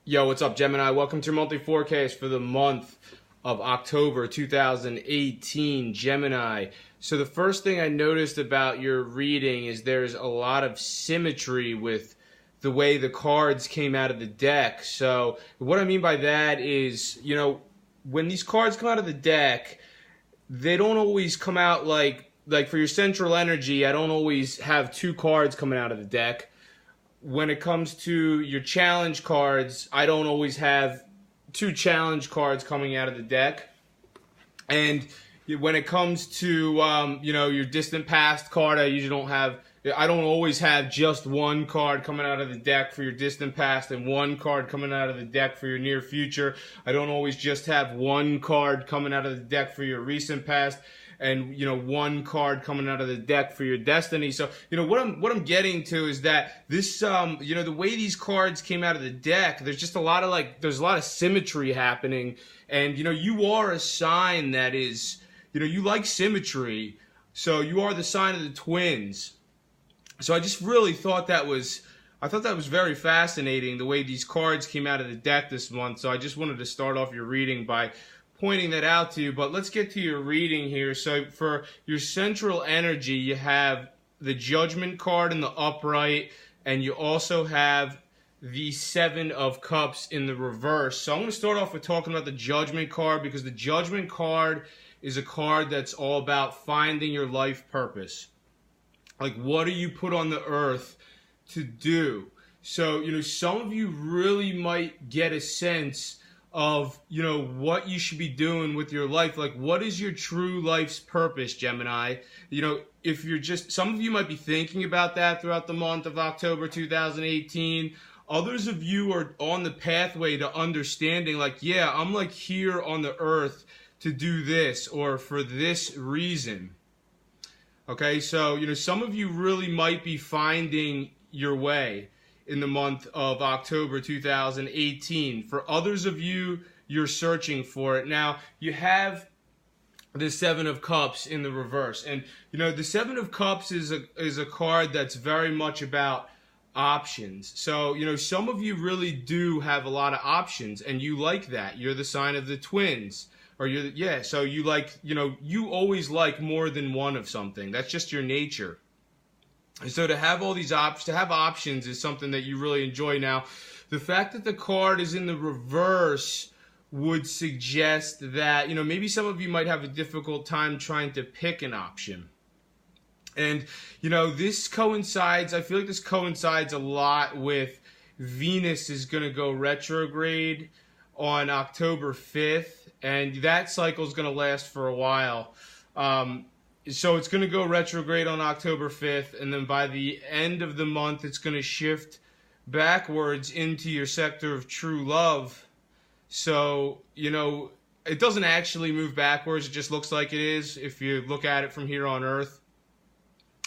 Yo, what's up, Gemini? Welcome to your monthly forecast for the month of October 2018, Gemini. So the first thing I noticed about your reading is there's a lot of symmetry with the way the cards came out of the deck. So what I mean by that is, when these cards come out of the deck, they don't always come out like for your central energy, I don't always have two cards coming out of the deck. When it comes to your challenge cards, I don't always have two challenge cards coming out of the deck. And when it comes to your distant past card, I don't always have just one card coming out of the deck for your distant past and one card coming out of the deck for your near future. I don't always just have one card coming out of the deck for your recent past and one card coming out of the deck for your destiny. So what I'm getting to is that this the way these cards came out of the deck, there's just a lot of symmetry happening, and you are a sign that is you like symmetry, so you are the sign of the twins. So I just really thought that was very fascinating, the way these cards came out of the deck this month. So I just wanted to start off your reading by pointing that out to you. But let's get to your reading here. So for your central energy, you have the Judgment card in the upright, and you also have the Seven of Cups in the reverse. So I'm going to start off with talking about the Judgment card, because the Judgment card is a card that's all about finding your life purpose. Like, what are you put on the earth to do? So, some of you really might get a sense of, what you should be doing with your life. Like, what is your true life's purpose, Gemini? If you're some of you might be thinking about that throughout the month of October 2018. Others of you are on the pathway to understanding, I'm here on the earth to do this or for this reason. Okay, so, some of you really might be finding your way in the month of October 2018. For others of you, you're searching for it. Now, you have the Seven of Cups in the reverse. And, the Seven of Cups is a card that's very much about options. So, some of you really do have a lot of options, and you like that. You're the sign of the twins. So you you always like more than one of something. That's just your nature. So to have all these options is something that you really enjoy. Now, the fact that the card is in the reverse would suggest that, maybe some of you might have a difficult time trying to pick an option. And, this coincides, I feel like this coincides a lot with Venus is going to go retrograde on October 5th, and that cycle is going to last for a while. So it's going to go retrograde on October 5th, and then by the end of the month, it's going to shift backwards into your sector of true love. So, it doesn't actually move backwards. It just looks like it is. If you look at it from here on Earth,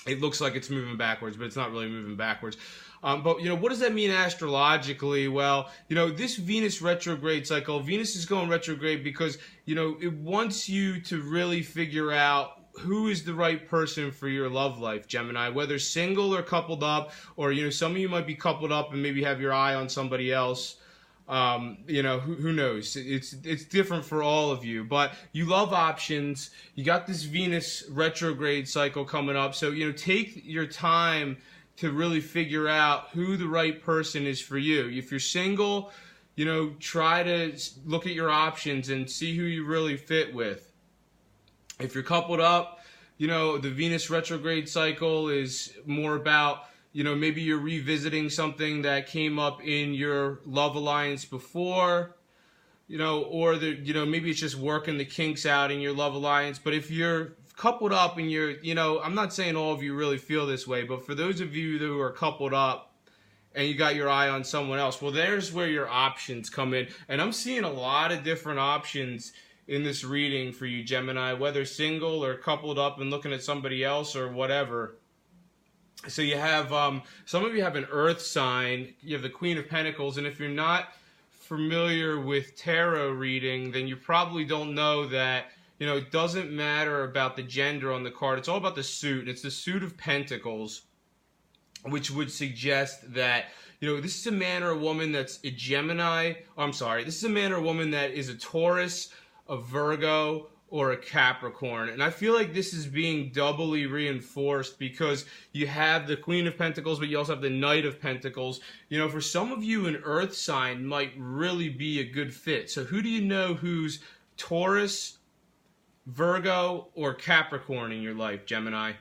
it looks like it's moving backwards, but it's not really moving backwards. But, what does that mean astrologically? Well, this Venus retrograde cycle, Venus is going retrograde because, it wants you to really figure out who is the right person for your love life, Gemini, whether single or coupled up, or, some of you might be coupled up and maybe have your eye on somebody else. Who knows? It's different for all of you, but you love options. You got this Venus retrograde cycle coming up. So, take your time to really figure out who the right person is for you. If you're single, try to look at your options and see who you really fit with. If you're coupled up, the Venus retrograde cycle is more about, maybe you're revisiting something that came up in your love alliance before, or maybe it's just working the kinks out in your love alliance. But if you're coupled up and you're, I'm not saying all of you really feel this way, but for those of you who are coupled up and you got your eye on someone else, well, there's where your options come in. And I'm seeing a lot of different options in this reading for you, Gemini, whether single or coupled up and looking at somebody else or whatever. So you have, some of you have an earth sign, you have the Queen of Pentacles, and if you're not familiar with tarot reading, then you probably don't know that, it doesn't matter about the gender on the card, it's all about the suit. It's the suit of Pentacles, which would suggest that, this is a man or a woman that's a Gemini. This is a man or a woman that is a Taurus, a Virgo, or a Capricorn. And I feel like this is being doubly reinforced because you have the Queen of Pentacles, but you also have the Knight of Pentacles. For some of you, an Earth sign might really be a good fit. So who do you know who's Taurus, Virgo, or Capricorn in your life, Gemini?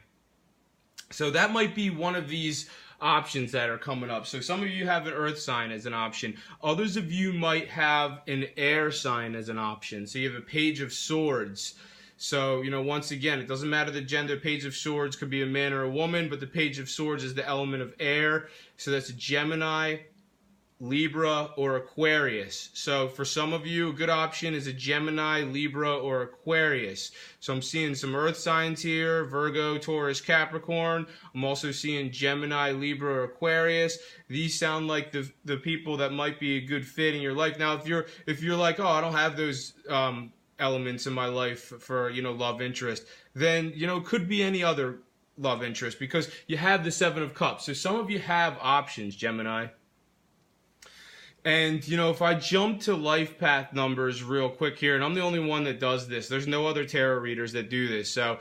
So that might be one of these options that are coming up. So some of you have an earth sign as an option. Others of you might have an air sign as an option. So you have a Page of Swords. So, once again, it doesn't matter the gender. Page of Swords could be a man or a woman, but the Page of Swords is the element of air. So that's a Gemini, Libra, or Aquarius. So for some of you, a good option is a Gemini, Libra, or Aquarius. So I'm seeing some earth signs here: Virgo, Taurus, Capricorn. I'm also seeing Gemini, Libra, or Aquarius. These sound like the people that might be a good fit in your life. Now, if you're like, oh, I don't have those elements in my life for love interest, then it could be any other love interest, because you have the Seven of Cups. So some of you have options, Gemini. And, if I jump to life path numbers real quick here, and I'm the only one that does this. There's no other tarot readers that do this. So,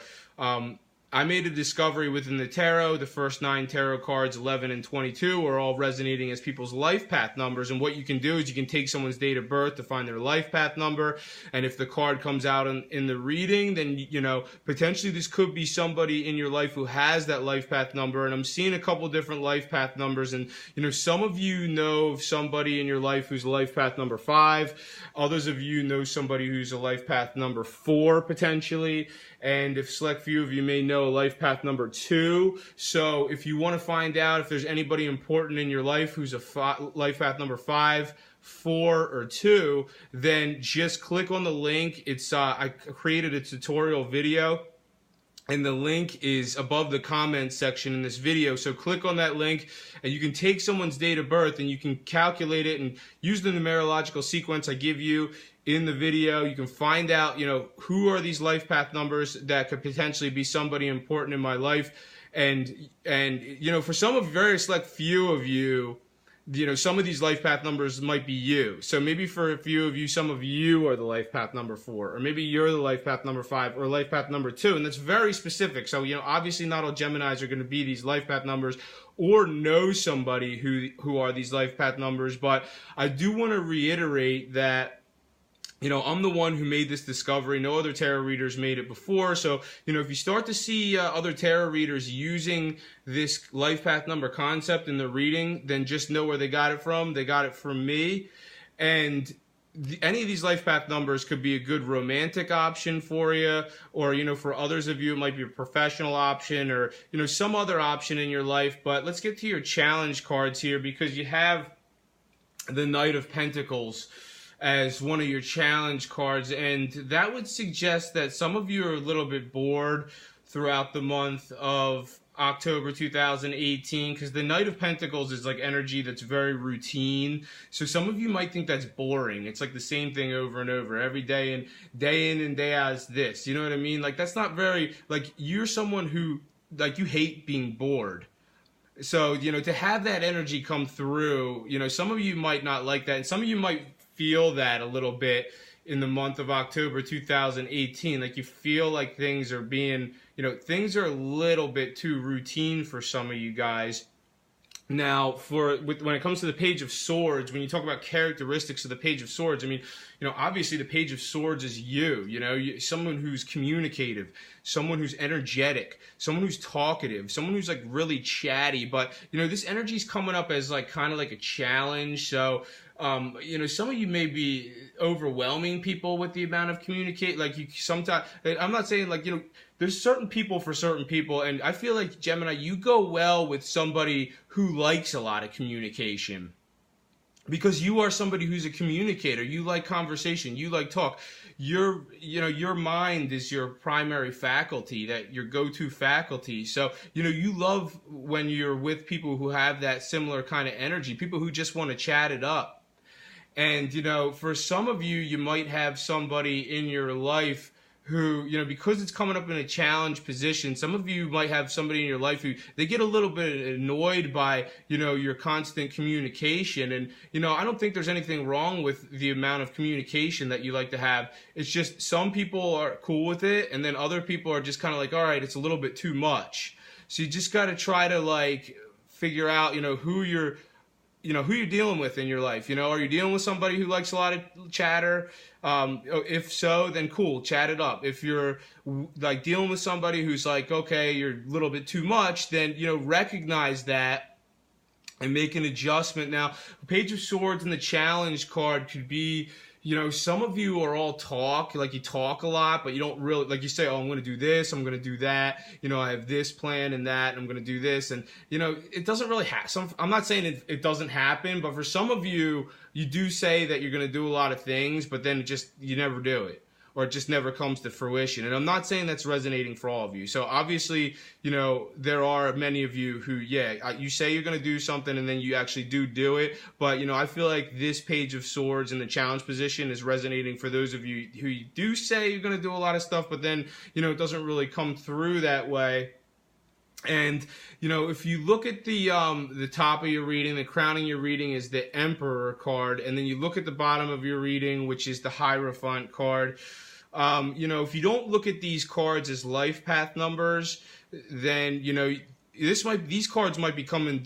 I made a discovery within the tarot. The first 9 tarot cards, 11 and 22, are all resonating as people's life path numbers. And what you can do is you can take someone's date of birth to find their life path number. And if the card comes out in the reading, then, potentially this could be somebody in your life who has that life path number. And I'm seeing a couple different life path numbers. And, some of you know of somebody in your life who's life path number 5. Others of you know somebody who's a life path number 4, potentially. And if select few of you may know a life path number 2. So if you want to find out if there's anybody important in your life who's a life path number 5, 4, or 2, then just click on the link. It's I created a tutorial video, and the link is above the comments section in this video. So click on that link, and you can take someone's date of birth and you can calculate it and use the numerological sequence I give you in the video. You can find out, who are these life path numbers that could potentially be somebody important in my life. And for some of very select few of you, some of these life path numbers might be you. So maybe for a few of you, some of you are the life path number 4, or maybe you're the life path number 5 or life path number 2. And that's very specific. So, obviously not all Geminis are going to be these life path numbers or know somebody who are these life path numbers. But I do want to reiterate that, I'm the one who made this discovery. No other tarot readers made it before. So, if you start to see other tarot readers using this life path number concept in the reading, then just know where they got it from. They got it from me. And any of these life path numbers could be a good romantic option for you, or, for others of you, it might be a professional option, or, some other option in your life. But let's get to your challenge cards here, because you have the Knight of Pentacles as one of your challenge cards, and that would suggest that some of you are a little bit bored throughout the month of October 2018, because the Knight of Pentacles is like energy that's very routine. So some of you might think that's boring. It's like the same thing over and over every day, and day in and day out is this. You know what I mean? Like, that's not very, like, you're someone who, like, you hate being bored. So, to have that energy come through, some of you might not like that, and some of you might feel that a little bit in the month of October 2018. Like, you feel like things are being, things are a little bit too routine for some of you guys. Now, when it comes to the Page of Swords, when you talk about characteristics of the Page of Swords, I mean, obviously the Page of Swords is someone who's communicative, someone who's energetic, someone who's talkative, someone who's like really chatty. But, this energy is coming up as like kind of like a challenge. So, some of you may be overwhelming people with the amount of communicate. Like, you sometimes, I'm not saying like, there's certain people for certain people, and I feel like, Gemini, you go well with somebody who likes a lot of communication, because you are somebody who's a communicator. You like conversation. You like talk. Your mind is your primary faculty, that your go-to faculty. So, you love when you're with people who have that similar kind of energy, people who just want to chat it up. And, for some of you, you might have somebody in your life who, because it's coming up in a challenge position, some of you might have somebody in your life who they get a little bit annoyed by, your constant communication. And, I don't think there's anything wrong with the amount of communication that you like to have. It's just some people are cool with it, and then other people are just kind of like, all right, it's a little bit too much. So you just got to try to figure out, who you're dealing with in your life. Are you dealing with somebody who likes a lot of chatter? If so, then cool, chat it up. If you're dealing with somebody who's okay, you're a little bit too much, then, recognize that and make an adjustment. Now, Page of Swords and the challenge card could be, some of you are all talk, you talk a lot, but you don't really, you say, oh, I'm going to do this, I'm going to do that, I have this plan and that, and I'm going to do this, and, it doesn't really happen. I'm not saying it doesn't happen, but for some of you, you do say that you're going to do a lot of things, but then you never do it, or it just never comes to fruition. And I'm not saying that's resonating for all of you. So obviously, there are many of you who, you say you're going to do something and then you actually do it. But, I feel like this Page of Swords in the challenge position is resonating for those of you who you do say you're going to do a lot of stuff, but then, it doesn't really come through that way. And, if you look at the top of your reading, the crowning your reading is the Emperor card. And then you look at the bottom of your reading, which is the Hierophant card. If you don't look at these cards as life path numbers, then, these cards might be coming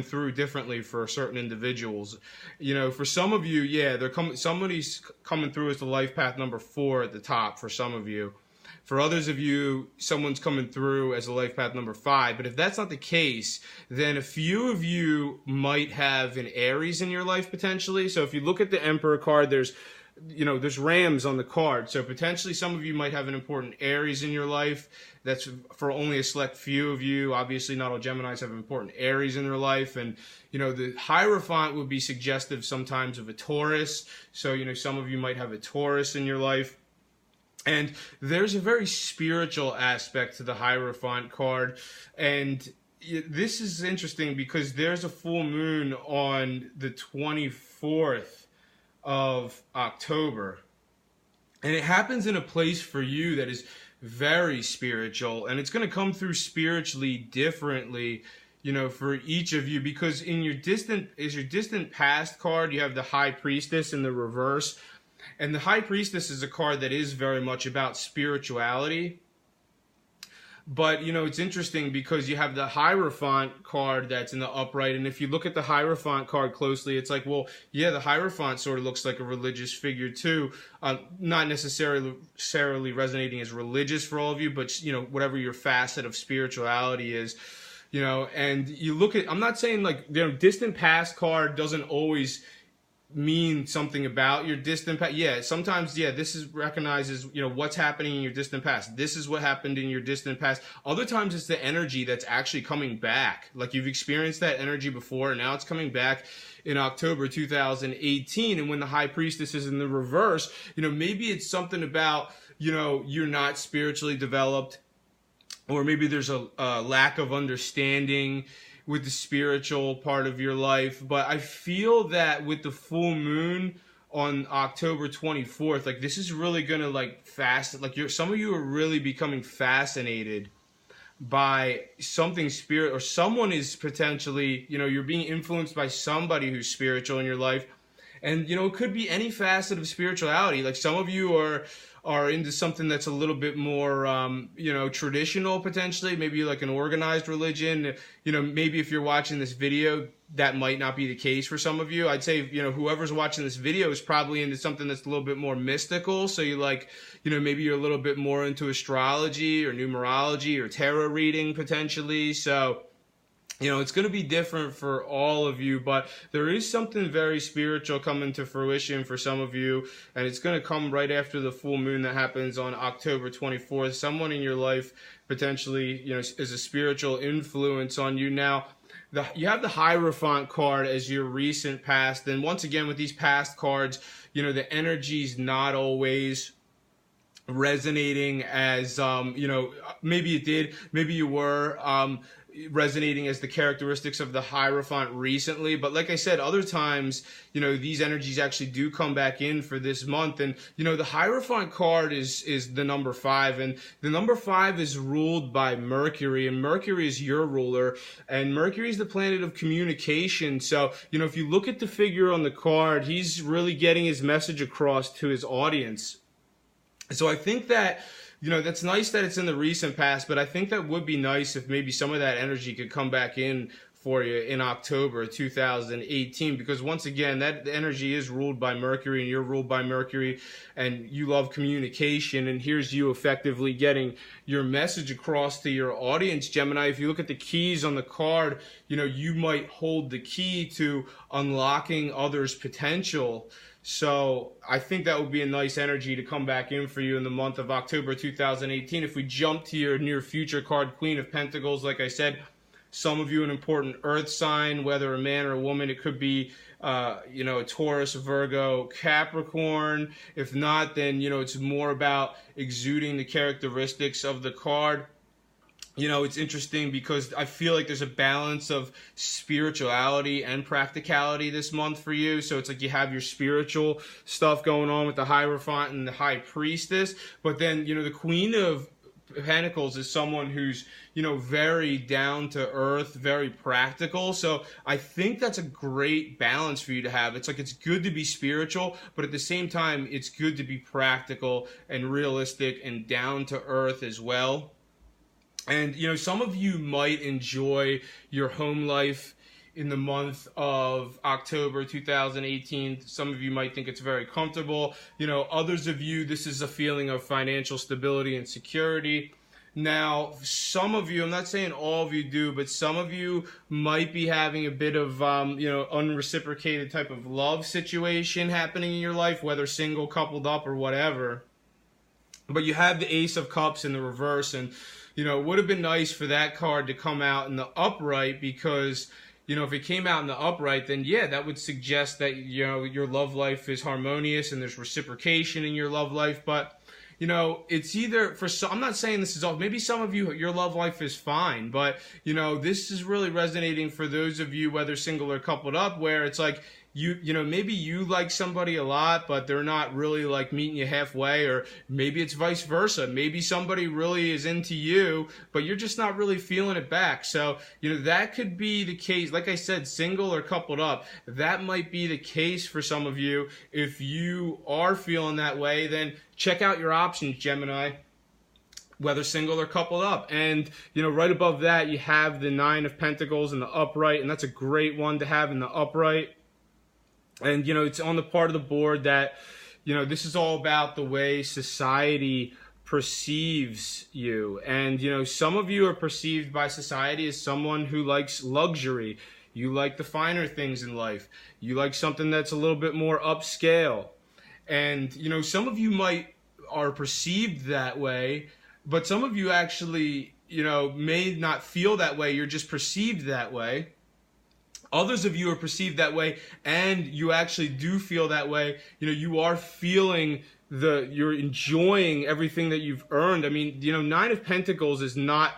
through differently for certain individuals. For some of you, somebody's coming through as the life path number 4 at the top for some of you. For others of you, someone's coming through as a life path number 5. But if that's not the case, then a few of you might have an Aries in your life potentially. So if you look at the Emperor card, there's rams on the card. So potentially some of you might have an important Aries in your life. That's for only a select few of you. Obviously, not all Geminis have important Aries in their life. And, the Hierophant would be suggestive sometimes of a Taurus. So, some of you might have a Taurus in your life. And there's a very spiritual aspect to the Hierophant card. And this is interesting because there's a full moon on the 24th of October. And it happens in a place for you that is very spiritual. And it's going to come through spiritually differently, for each of you. Because in your distant past card, you have the High Priestess in the reverse. And the High Priestess is a card that is very much about spirituality. But, it's interesting because you have the Hierophant card that's in the upright. And if you look at the Hierophant card closely, it's the Hierophant sort of looks like a religious figure too. Not necessarily resonating as religious for all of you, but, whatever your facet of spirituality is. And you look at, I'm not saying distant past card doesn't always mean something about your distant past. Sometimes this is recognizes what's happening in your distant past. This is what happened in your distant past. Other times it's the energy that's actually coming back. You've experienced that energy before, and now it's coming back in October 2018. And when the High Priestess is in the reverse, maybe it's something about you're not spiritually developed, or maybe there's a lack of understanding with the spiritual part of your life. But I feel that with the full moon on October 24th, this is really gonna some of you are really becoming fascinated by something or someone is potentially, you're being influenced by somebody who's spiritual in your life. And, it could be any facet of spirituality. Some of you are into something that's a little bit more, traditional potentially, maybe an organized religion. Maybe if you're watching this video, that might not be the case for some of you. I'd say, whoever's watching this video is probably into something that's a little bit more mystical. So maybe you're a little bit more into astrology or numerology or tarot reading potentially. So, it's going to be different for all of you, but there is something very spiritual coming to fruition for some of you, and it's going to come right after the full moon that happens on October 24th. Someone in your life potentially, is a spiritual influence on you. Now, you have the Hierophant card as your recent past, and once again with these past cards, the energy's not always resonating as maybe it did, maybe you were resonating as the characteristics of the Hierophant recently. But like I said, other times, these energies actually do come back in for this month. And, the Hierophant card is the number 5. And the number 5 is ruled by Mercury. And Mercury is your ruler. And Mercury is the planet of communication. So, if you look at the figure on the card, he's really getting his message across to his audience. So I think that, that's nice that it's in the recent past, but I think that would be nice if maybe some of that energy could come back in for you in October 2018, because once again, that energy is ruled by Mercury, and you're ruled by Mercury, and you love communication, and here's you effectively getting your message across to your audience, Gemini. If you look at the keys on the card, you might hold the key to unlocking others' potential. So I think that would be a nice energy to come back in for you in the month of October 2018. If we jump to your near future card, Queen of Pentacles, like I said, some of you an important earth sign, whether a man or a woman. It could be, a Taurus, Virgo, Capricorn. If not, then, it's more about exuding the characteristics of the card. It's interesting because I feel like there's a balance of spirituality and practicality this month for you. So it's like you have your spiritual stuff going on with the Hierophant and the High Priestess. But then, the Queen of Pentacles is someone who's, very down to earth, very practical. So I think that's a great balance for you to have. It's like, it's good to be spiritual, but at the same time, it's good to be practical and realistic and down to earth as well. And, some of you might enjoy your home life in the month of October 2018. Some of you might think it's very comfortable. Others of you, this is a feeling of financial stability and security. Now, some of you, I'm not saying all of you do, but some of you might be having a bit of, unreciprocated type of love situation happening in your life, whether single, coupled up, or whatever. But you have the Ace of Cups in the reverse, and it would have been nice for that card to come out in the upright, because, if it came out in the upright, then yeah, that would suggest that, your love life is harmonious and there's reciprocation in your love life. But, it's either for some, I'm not saying this is all, maybe some of you, your love life is fine, but, this is really resonating for those of you, whether single or coupled up, where it's like, maybe you like somebody a lot, but they're not really like meeting you halfway, or maybe it's vice versa. Maybe somebody really is into you, but you're just not really feeling it back. So, that could be the case. Like I said, single or coupled up, that might be the case for some of you. If you are feeling that way, then check out your options, Gemini, whether single or coupled up. And, right above that, you have the Nine of Pentacles in the upright, and that's a great one to have in the upright. And, it's on the part of the board that, this is all about the way society perceives you. And, some of you are perceived by society as someone who likes luxury. You like the finer things in life. You like something that's a little bit more upscale. And, some of you are perceived that way, but some of you actually, may not feel that way. You're just perceived that way. Others of you are perceived that way, and you actually do feel that way. You are feeling you're enjoying everything that you've earned. I mean, Nine of Pentacles is not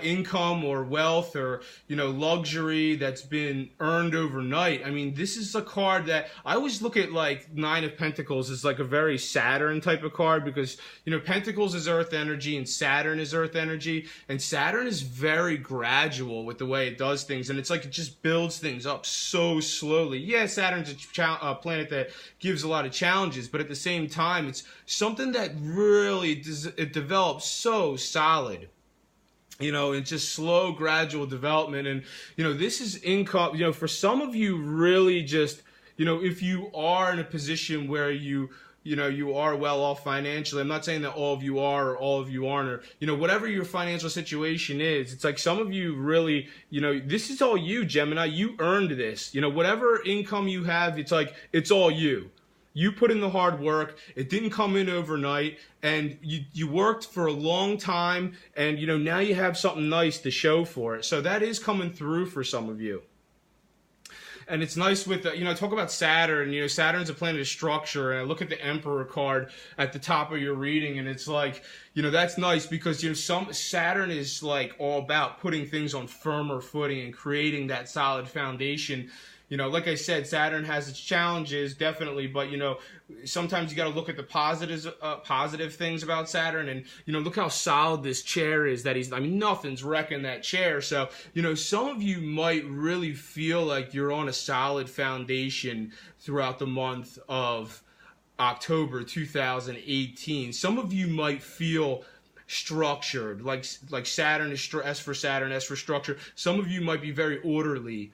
income or wealth or luxury that's been earned overnight. I mean, this is a card that I always look at, like Nine of Pentacles as like a very Saturn type of card, because Pentacles is earth energy and Saturn is earth energy, and Saturn is very gradual with the way it does things, and it's like it just builds things up so slowly. Yeah, Saturn's a planet that gives a lot of challenges, but at the same time, it's something that really it develops so solid. It's just slow, gradual development. And, this is income, for some of you really just, if you are in a position where you are well off financially, I'm not saying that all of you are or all of you aren't, or, whatever your financial situation is, it's like some of you really, this is all you, Gemini. You earned this. Whatever income you have, it's like, it's all you. You put in the hard work. It didn't come in overnight, and you worked for a long time, and now you have something nice to show for it. So that is coming through for some of you. And it's nice with, talk about Saturn. Saturn's a planet of structure. And I look at the Emperor card at the top of your reading, and it's like, that's nice because, Saturn is like all about putting things on firmer footing and creating that solid foundation. Like I said, Saturn has its challenges, definitely, but, sometimes you got to look at the positive things about Saturn, and, look how solid this chair is nothing's wrecking that chair. So, some of you might really feel like you're on a solid foundation throughout the month of October 2018. Some of you might feel structured, like Saturn is S for Saturn, S for structure. Some of you might be very orderly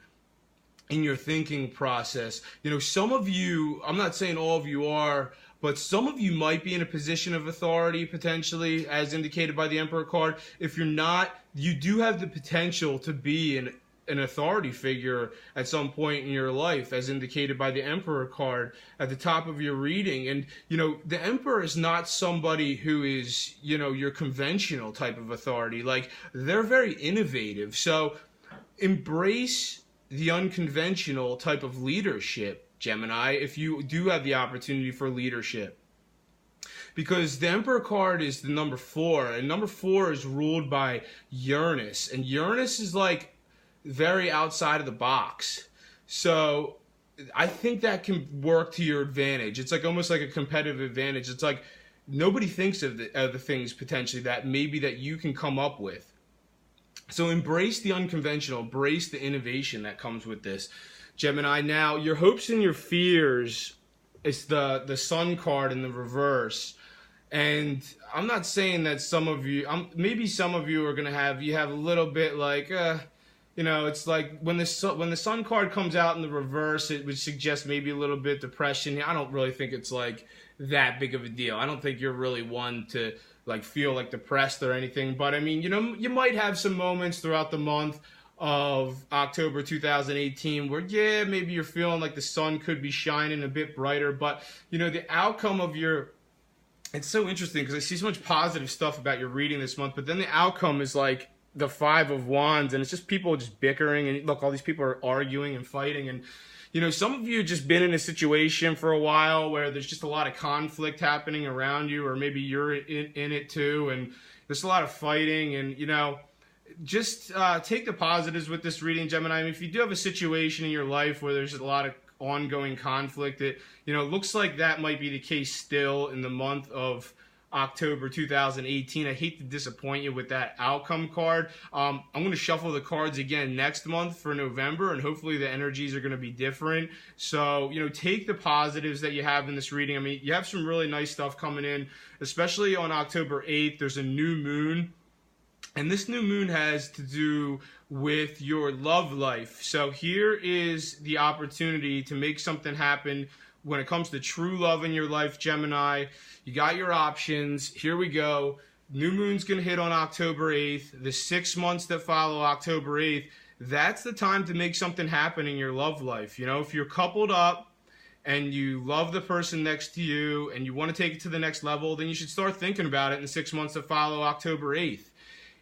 in your thinking process. Some of you, I'm not saying all of you are, but some of you might be in a position of authority potentially, as indicated by the Emperor card. If you're not, you do have the potential to be an authority figure at some point in your life, as indicated by the Emperor card at the top of your reading. And, the Emperor is not somebody who is, your conventional type of authority. Like, they're very innovative. So embrace the unconventional type of leadership, Gemini, if you do have the opportunity for leadership. Because the Emperor card is the number 4, and number 4 is ruled by Uranus. And Uranus is like very outside of the box. So I think that can work to your advantage. It's like almost like a competitive advantage. It's like nobody thinks of the things potentially that maybe that you can come up with. So embrace the unconventional, embrace the innovation that comes with this, Gemini. Now, your hopes and your fears is the Sun card in the reverse. And I'm not saying that some of you, maybe some of you are going to have a little bit like, it's like when the Sun card comes out in the reverse, it would suggest maybe a little bit depression. I don't really think it's like that big of a deal. I don't think you're really one to like feel like depressed or anything, but I mean, you might have some moments throughout the month of October 2018 where, maybe you're feeling like the sun could be shining a bit brighter, but the outcome of it's so interesting because I see so much positive stuff about your reading this month, but then the outcome is like the 5 of Wands, and it's just people just bickering, and look, all these people are arguing and fighting, and some of you have just been in a situation for a while where there's just a lot of conflict happening around you, or maybe you're in it too, and there's a lot of fighting, and, just take the positives with this reading, Gemini. I mean, if you do have a situation in your life where there's a lot of ongoing conflict, it, looks like that might be the case still in the month of October 2018. I hate to disappoint you with that outcome card. I'm going to shuffle the cards again next month for November, and hopefully the energies are going to be different. So, take the positives that you have in this reading. I mean, you have some really nice stuff coming in, especially on October 8th. There's a new moon, and this new moon has to do with your love life. So here is the opportunity to make something happen when it comes to true love in your life, Gemini. You got your options. Here we go. New moon's going to hit on October 8th. The 6 months that follow October 8th, that's the time to make something happen in your love life. If you're coupled up and you love the person next to you and you want to take it to the next level, then you should start thinking about it in the 6 months that follow October 8th.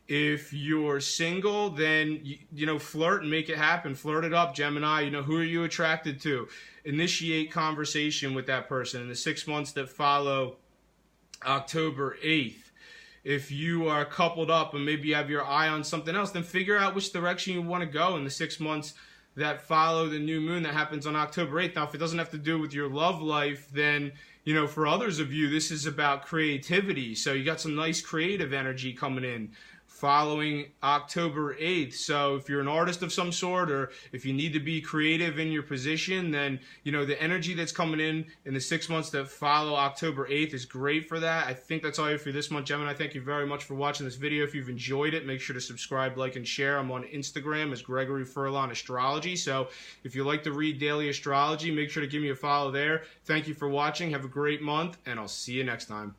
If you're single, then, flirt and make it happen. Flirt it up, Gemini. Who are you attracted to? Initiate conversation with that person in the 6 months that follow October 8th. If you are coupled up and maybe you have your eye on something else, then figure out which direction you want to go in the 6 months that follow the new moon that happens on October 8th. Now, if it doesn't have to do with your love life, then, for others of you, this is about creativity. So you got some nice creative energy coming in following October 8th. So if you're an artist of some sort, or if you need to be creative in your position, then, the energy that's coming in the 6 months that follow October 8th is great for that. I think that's all you have for this month, Gemini. Thank you very much for watching this video. If you've enjoyed it, make sure to subscribe, like, and share. I'm on Instagram as Gregory Furlan Astrology. So if you like to read daily astrology, make sure to give me a follow there. Thank you for watching. Have a great month, and I'll see you next time.